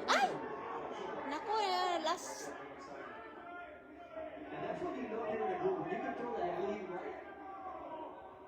Ay! Naku, last. And that's what you know in the group. You can throw that lead right.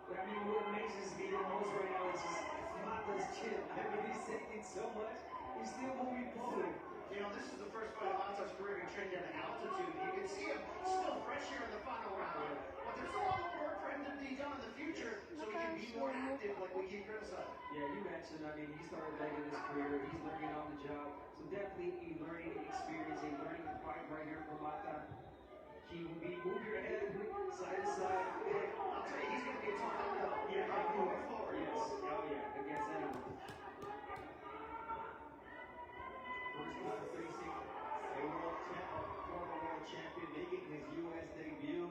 But I mean, what makes us be the most right now is just Mata's chin. I mean, he's taking so much. He's still moving forward. You know, this is the first fight of Mata's career he trained at altitude. You can see him still fresh here in the final round. But there's a lot of work for him to be done in the future so he can be more active like we keep criticizing. Yeah, you mentioned, I mean, he started late in his career. He's learning on the job. So definitely a learning experience, a learning fight right here for Mata. He will be moving your head side to side. I'll tell you, he's going to be a tough underdog. Yeah, moving forward. Yes. Oh, yeah. Against anyone. First time facing a former world champion, making his U.S. debut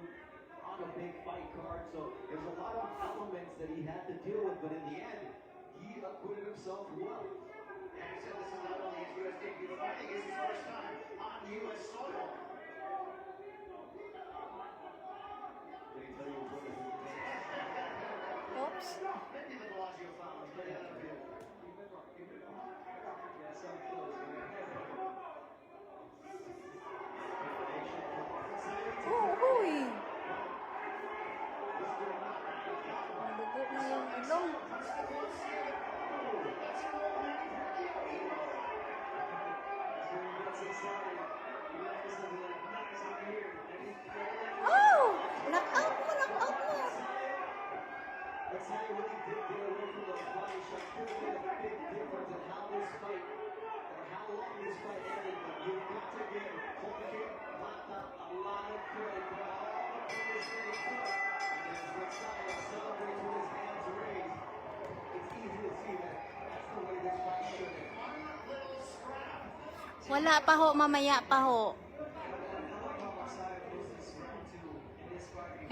on a big fight card. So there's a lot of elements that he had to deal with, but in the end, he acquitted himself well. And he said this is not only his U.S. debut fight, I think it's his first time on U.S. soil. Did he tell you what was his name? Oops. Maybe the Bellagio Fountains, but yeah, that'll be it. Yeah, so close, man. Uy! Madugo na yung ilong. Oh! Knock-out mo, knock-out mo. Let's tell you what he did get away from those body shots. Could have made a big difference in how this fight, or how long this fight ended. But you've got to give Jorge Mata a lot of credit for all the fighters that he took. And as Messiah celebrates with his hands raised, it's easy to see that that's the way this fight should have. One little scrap. Wala pa ho, mamaya pa ho.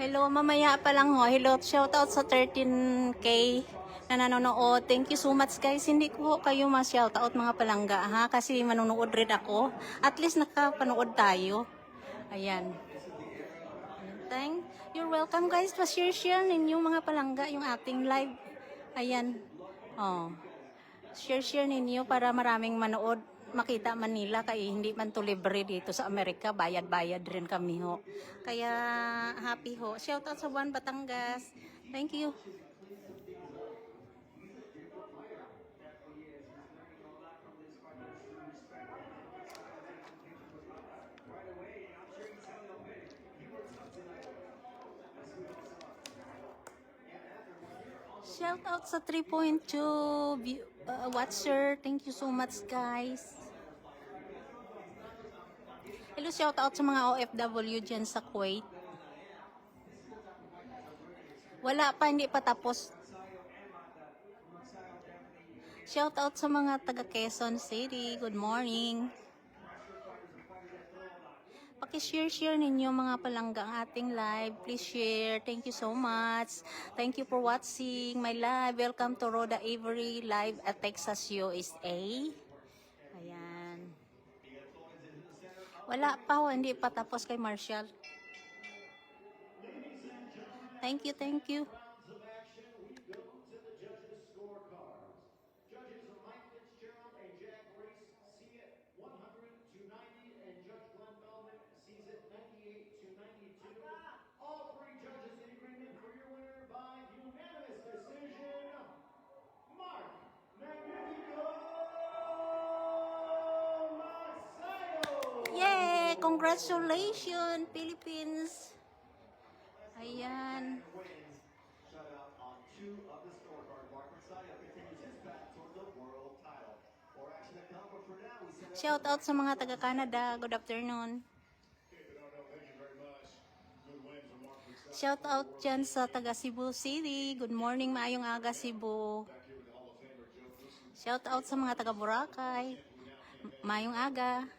Hello, mamaya pa lang ho. Hello, shoutout sa 13K na nanonood. Thank you so much guys. Hindi ko kayo ma-shoutout mga palangga ha. Kasi manonood rin ako. At least nakapanood tayo. Ayan. You're welcome guys. Pa-share ninyo mga palangga yung ating live. Ayan. Oh. Share ninyo para maraming manood. Makita man nila kaya hindi man to libre dito sa Amerika, bayad-bayad rin kami ho. Kaya happy ho. Shout out sa Buwan Batangas. Thank you. Shout out sa 3.2 watcher. Thank you so much guys. Hello, shout out sa mga OFW dyan sa Kuwait. Wala pa, hindi pa tapos. Shout out sa mga taga Quezon City. Good morning. Paki-share ninyo mga palangga ang ating live. Please share. Thank you so much. Thank you for watching my live. Welcome to Rhoda Avery live at Texas, USA. Ayan. Wala pa ho, hindi pa tapos kay Marshall. Thank you, thank you. Judges Mike Fitzgerald and Jack Reese see it 100-90, and Judge Glenn Feldman sees it 98-92. All three judges in agreement for your winner by unanimous decision, Mark Magnifico Magsayo. Yay! Congratulations, Philippines! Ayan. Wins shutout on 2 of the scorecard. Mark Messiah continues his path toward the world title. More action to come, but for now, we send Shout out sa mga taga Canada. Good afternoon. Shout out dyan sa taga Cebu City. Good morning, maayong aga Cebu. Shout out sa mga taga Boracay. Maayong aga.